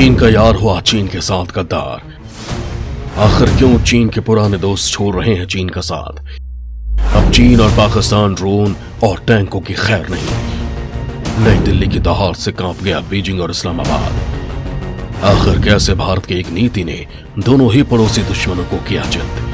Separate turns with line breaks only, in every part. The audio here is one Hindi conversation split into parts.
चीन का यार हुआ चीन के साथ गद्दार। आखिर क्यों चीन के पुराने दोस्त छोड़ रहे हैं चीन का साथ? अब चीन और पाकिस्तान ड्रोन और टैंकों की खैर नहीं। नई दिल्ली की दहाड़ से कांप गया बीजिंग और इस्लामाबाद। आखिर कैसे भारत की एक नीति ने दोनों ही पड़ोसी दुश्मनों को किया चित।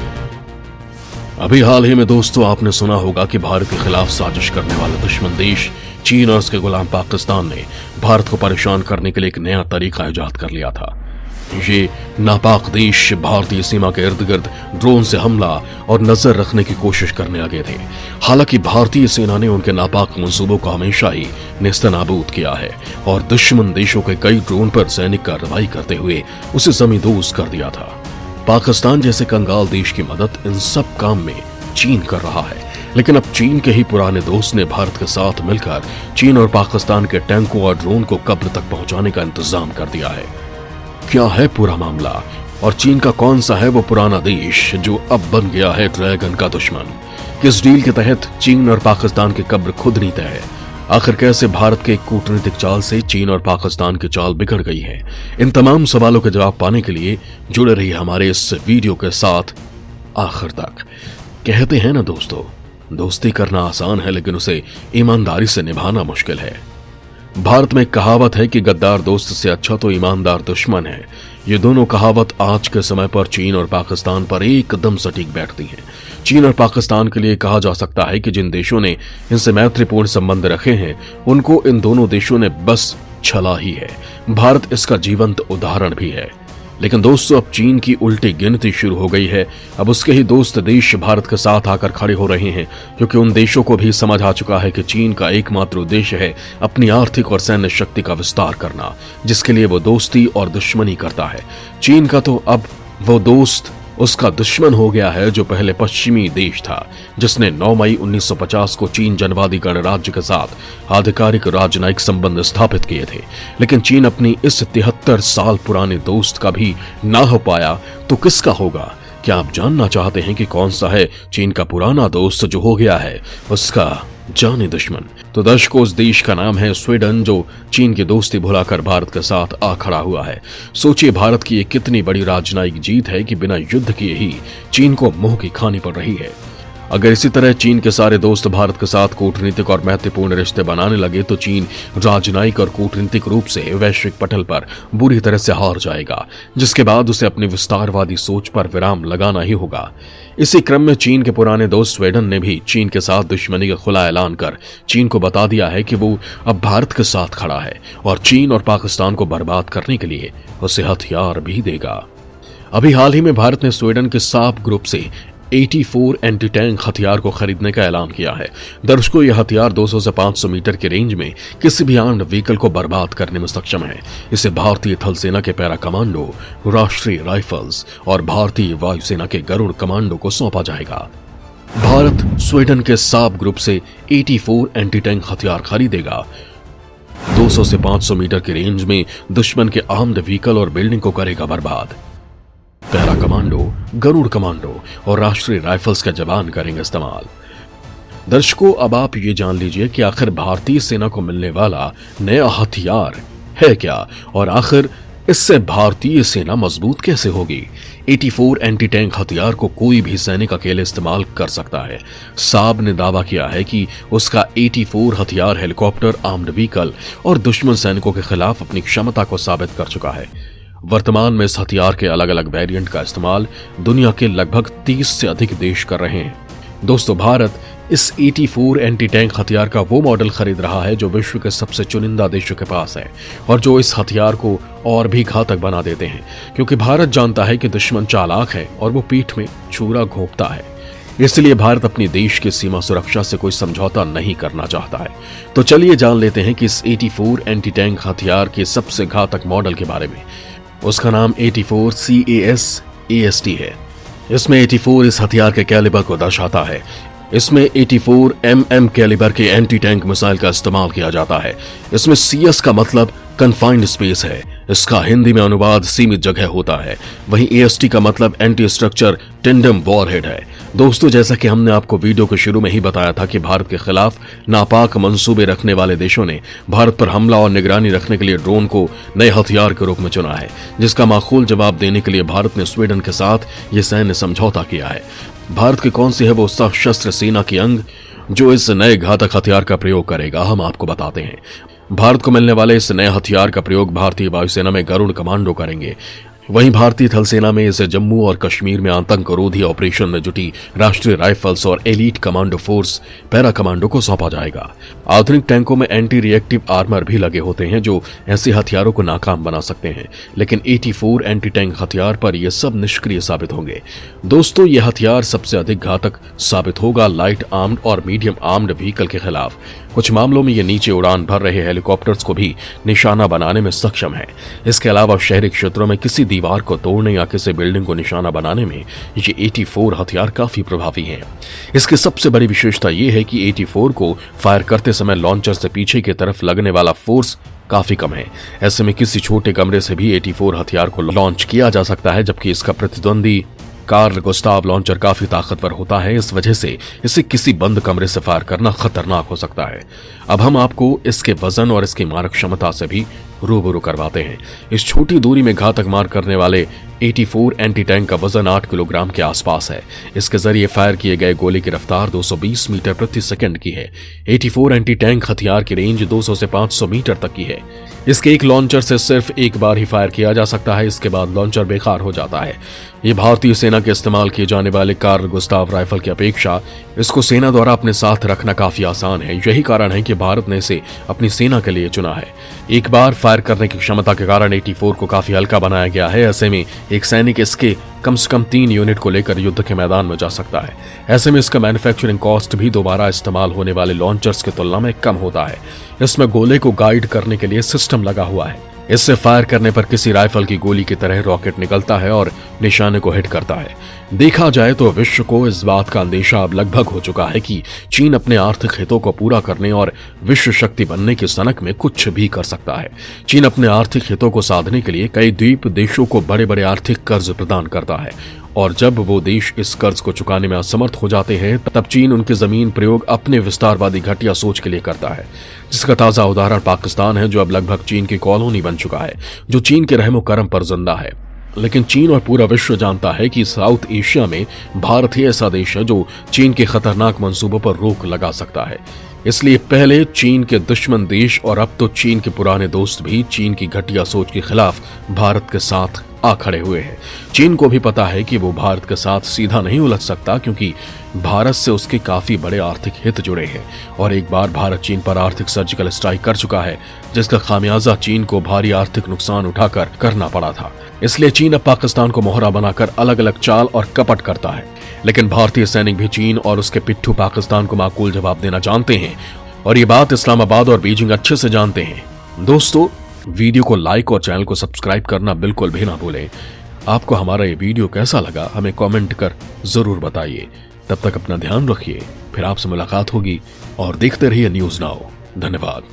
अभी हाल ही में दोस्तों आपने सुना होगा कि भारत के खिलाफ साजिश करने वाला दुश्मन देश चीन और उसके गुलाम पाकिस्तान ने भारत को परेशान करने के लिए एक नया तरीका इजाद कर लिया था। ये नापाक देश भारतीय सीमा के इर्द गिर्द ड्रोन से हमला और नजर रखने की कोशिश करने लगे थे। हालांकि भारतीय सेना ने उनके नापाक मंसूबों को हमेशा ही नेस्तनाबूद किया है और दुश्मन देशों के कई ड्रोन पर सैनिक कार्रवाई करते हुए उसे जमींदोज कर दिया था। पाकिस्तान जैसे कंगाल देश की मदद इन सब काम में चीन कर रहा है, लेकिन अब चीन के ही पुराने दोस्त ने भारत के साथ मिलकर चीन और पाकिस्तान के टैंकों और ड्रोन को कब्र तक पहुंचाने का इंतजाम कर दिया है। क्या है पूरा मामला और चीन का कौन सा है वो पुराना देश जो अब बन गया है ड्रैगन का दुश्मन? किस डील के तहत चीन और पाकिस्तान की कब्र खुद नहीं तय है? आखिर कैसे भारत के कूटनीतिक चाल से चीन और पाकिस्तान की चाल बिगड़ गई है? इन तमाम सवालों के जवाब पाने के लिए जुड़े रहिए हमारे इस वीडियो के साथ आखिर तक। कहते हैं ना दोस्तों, दोस्ती करना आसान है लेकिन उसे ईमानदारी से निभाना मुश्किल है। भारत में एक कहावत है कि गद्दार दोस्त से अच्छा तो ईमानदार दुश्मन है। ये दोनों कहावत आज के समय पर चीन और पाकिस्तान पर एकदम सटीक बैठती हैं। चीन और पाकिस्तान के लिए कहा जा सकता है कि जिन देशों ने इनसे मैत्रीपूर्ण संबंध रखे हैं उनको इन दोनों देशों ने बस छला ही है। भारत इसका जीवंत उदाहरण भी है। लेकिन दोस्तों अब चीन की उल्टी गिनती शुरू हो गई है। अब उसके ही दोस्त देश भारत के साथ आकर खड़े हो रहे हैं, क्योंकि उन देशों को भी समझ आ चुका है कि चीन का एकमात्र उद्देश्य है अपनी आर्थिक और सैन्य शक्ति का विस्तार करना, जिसके लिए वो दोस्ती और दुश्मनी करता है। चीन का तो अब वो दोस्त उसका दुश्मन हो गया है जो पहले पश्चिमी देश था, जिसने 9 मई 1950 को चीन जनवादी गणराज्य के साथ आधिकारिक राजनयिक संबंध स्थापित किए थे। लेकिन चीन अपनी इस 73 साल पुराने दोस्त का भी ना हो पाया तो किसका होगा? क्या आप जानना चाहते हैं कि कौन सा है चीन का पुराना दोस्त जो हो गया है उसका जाने दुश्मन? तो दर्शकों, उस देश का नाम है स्वीडन, जो चीन की दोस्ती भुलाकर भारत के साथ आ खड़ा हुआ है। सोचिए भारत की ये कितनी बड़ी राजनयिक जीत है कि बिना युद्ध किए ही चीन को मुंह की खानी पड़ रही है। अगर इसी तरह चीन के सारे दोस्त भारत के साथ कूटनीतिक और महत्वपूर्ण रिश्ते बनाने लगे तो चीन राजनयिक और कूटनीतिक रूप से वैश्विक पटल पर बुरी तरह से हार जाएगा, जिसके बाद उसे अपनी विस्तारवादी सोच पर विराम लगाना ही होगा। इसी क्रम में चीन के पुराने दोस्त स्वीडन ने भी चीन के साथ दुश्मनी का खुला ऐलान कर चीन को बता दिया है कि वो अब भारत के साथ खड़ा है और चीन और पाकिस्तान को बर्बाद करने के लिए उसे हथियार भी देगा। अभी हाल ही में भारत ने स्वीडन के साप ग्रुप से 84 एंटी टैंक हथियार को खरीदने का ऐलान किया है। दर्शकों, यह हथियार 200 से 500 मीटर की रेंज में किसी भी आर्म्ड व्हीकल को बर्बाद करने में सक्षम है। इसे भारतीय थल सेना के पैरा कमांडो, राष्ट्रीय राइफल्स और भारतीय वायुसेना के गरुड़ कमांडो को सौंपा जाएगा। भारत स्वीडन के साप ग्रुप से 84 एंटी टैंक हथियार खरीदेगा। 200 से 500 मीटर की रेंज में दुश्मन के आर्म्ड व्हीकल और बिल्डिंग को करेगा बर्बाद। पैरा कमांडो, गरुड़ कमांडो और राष्ट्रीय राइफल्स का जवान करेंगे इस्तेमाल। दर्शकों, अब आप ये जान लीजिए कि आखिर भारतीय सेना को मिलने वाला नया हथियार है क्या और आखिर इससे भारतीय सेना मजबूत कैसे होगी। 84 एंटी टैंक हथियार को कोई भी सैनिक अकेले इस्तेमाल कर सकता है। साब ने दावा किया है कि उसका 84 हथियार हेलीकॉप्टर, आर्म्ड व्हीकल और दुश्मन सैनिकों के खिलाफ अपनी क्षमता को साबित कर चुका है। वर्तमान में इस हथियार के अलग अलग वेरिएंट का इस्तेमाल दुनिया के लगभग 30 से अधिक देश कर रहे हैं। दोस्तों, भारत इस 84 एंटी टैंक हथियार का वो मॉडल खरीद रहा है जो विश्व के सबसे चुनिंदा देशों के पास है और जो इस हथियार को और भी घातक बना देते हैं, क्योंकि भारत जानता है कि दुश्मन चालाक है और वो पीठ में छुरा घोंपता है। इसलिए भारत अपनी देश की सीमा सुरक्षा से कोई समझौता नहीं करना चाहता है। तो चलिए जान लेते हैं कि इस 84 एंटी टैंक हथियार के सबसे घातक मॉडल के बारे में। उसका नाम 84 CAS-AST है। इसमें 84 इस हथियार के कैलिबर को दर्शाता है। इसमें 84 mm कैलिबर के एंटी टैंक मिसाइल का इस्तेमाल किया जाता है। इसमें CS का मतलब कन्फाइंड स्पेस है। इसका हिंदी में अनुवाद सीमित जगह होता है। वहीं AST का मतलब एंटी स्ट्रक्चर टेंडम वॉरहेड है। दोस्तों, जैसा कि हमने आपको वीडियो के शुरू में ही बताया था कि भारत के खिलाफ नापाक मंसूबे रखने वाले देशों ने भारत पर हमला और निगरानी रखने के लिए ड्रोन को नए हथियार के रूप में चुना है, जिसका माकूल जवाब देने के लिए भारत ने स्वीडन के साथ ये सैन्य समझौता किया है। भारत की कौन सी है वो सशस्त्र सेना की अंग जो इस नए घातक हथियार का प्रयोग करेगा, हम आपको बताते हैं। भारत को मिलने वाले इस नए हथियार का प्रयोग भारतीय वायुसेना में गरुड़ कमांडो करेंगे। वहीं भारतीय थल सेना में इसे जम्मू और कश्मीर में आतंकरोधी ऑपरेशन में जुटी राष्ट्रीय राइफल्स और elite commando force para commando को सौंपा जाएगा। आधुनिक टैंकों में एंटी रिएक्टिव आर्मर भी लगे होते हैं जो ऐसे हथियारों को नाकाम बना सकते हैं, लेकिन 84 एंटी टैंक हथियार पर यह सब निष्क्रिय साबित होंगे। दोस्तों, यह हथियार सबसे अधिक घातक साबित होगा लाइट आर्म्ड और मीडियम आर्म्ड व्हीकल के खिलाफ। कुछ मामलों में ये नीचे उड़ान भर रहे हेलीकॉप्टर्स को भी निशाना बनाने में सक्षम है। इसके अलावा शहरी क्षेत्रों में किसी दीवार को तोड़ने या किसी बिल्डिंग को निशाना बनाने में ये 84 हथियार काफी प्रभावी हैं। इसकी सबसे बड़ी विशेषता यह है कि 84 को फायर करते समय लॉन्चर से पीछे की तरफ लगने वाला फोर्स काफी कम है। ऐसे में किसी छोटे कमरे से भी 84 हथियार को लॉन्च किया जा सकता है, जबकि इसका प्रतिद्वंदी कार्ल गुस्ताव लॉन्चर काफी ताकतवर होता है। इस वजह से इसे किसी बंद कमरे से फायर करना खतरनाक हो सकता है। अब हम आपको इसके वजन और इसकी मारक क्षमता से भी रूबरू करवाते हैं। इस छोटी दूरी में घातक मार करने वाले 84 एंटी टैंक का वजन 8 किलोग्राम के आसपास है। इसके जरिए फायर किए गए गोले की रफ्तार 220 मीटर प्रति सेकंड की है। 84 एंटी टैंक हथियार की रेंज 200 से 500 मीटर तक की है। इसके एक लॉन्चर से सिर्फ एक बार ही फायर किया जा सकता है, इसके बाद लॉन्चर बेकार हो जाता है। ये भारतीय सेना के इस्तेमाल किए जाने वाले कार्ल गुस्ताव राइफल की अपेक्षा इसको सेना द्वारा अपने साथ रखना काफी आसान है। यही कारण है कि भारत ने इसे अपनी सेना के लिए चुना है। एक बार फायर करने की क्षमता के कारण 84 को काफी हल्का बनाया गया है। ऐसे में एक सैनिक इसके कम से कम 3 यूनिट को लेकर युद्ध के मैदान में जा सकता है। ऐसे में इसका मैन्युफैक्चरिंग कॉस्ट भी दोबारा इस्तेमाल होने वाले लॉन्चर्स की तुलना में कम होता है। इसमें गोले को गाइड करने के लिए सिस्टम लगा हुआ है। इससे फायर करने पर किसी राइफल की गोली की तरह रॉकेट निकलता है और निशाने को हिट करता है। देखा जाए तो विश्व को इस बात का अंदेशा अब लगभग हो चुका है कि चीन अपने आर्थिक हितों को पूरा करने और विश्व शक्ति बनने की सनक में कुछ भी कर सकता है। चीन अपने आर्थिक हितों को साधने के लिए कई द्वीप देशों को बड़े बड़े आर्थिक कर्ज प्रदान करता है, और जब वो देश इस कर्ज को चुकाने में असमर्थ हो जाते हैं तब चीन उनके जमीन प्रयोग अपने विस्तारवादी घटिया सोच के लिए करता है, जिसका ताजा उदाहरण पाकिस्तान है, जो अब लगभग चीन की कॉलोनी बन चुका है, जो चीन के रहमो करम पर जिंदा है। लेकिन चीन और पूरा विश्व जानता है कि साउथ एशिया में भारत ही ऐसा देश है जो चीन के खतरनाक मंसूबों पर रोक लगा सकता है। इसलिए पहले चीन के दुश्मन देश और अब तो चीन के पुराने दोस्त भी चीन की घटिया सोच के खिलाफ भारत के साथ आ खड़े हुए हैं। चीन को भी पता है कि वो भारत के साथ सीधा नहीं उलझ सकता, क्योंकि भारत से उसके काफी बड़े आर्थिक हित जुड़े हैं, और एक बार भारत चीन पर आर्थिक सर्जिकल स्ट्राइक कर चुका है, जिसका खामियाजा चीन को भारी आर्थिक नुकसान उठाकर करना पड़ा था। इसलिए चीन अब पाकिस्तान को मोहरा बनाकर अलग अलग चाल और कपट करता है। लेकिन भारतीय सैनिक भी चीन और उसके पिट्ठू पाकिस्तान को माकूल जवाब देना जानते हैं, और ये बात इस्लामाबाद और बीजिंग अच्छे से जानते हैं। दोस्तों, वीडियो को लाइक और चैनल को सब्सक्राइब करना बिल्कुल भी ना भूलें। आपको हमारा ये वीडियो कैसा लगा हमें कमेंट कर जरूर बताइए। तब तक अपना ध्यान रखिए, फिर आपसे मुलाकात होगी और देखते रहिए न्यूज़ नाउ। धन्यवाद।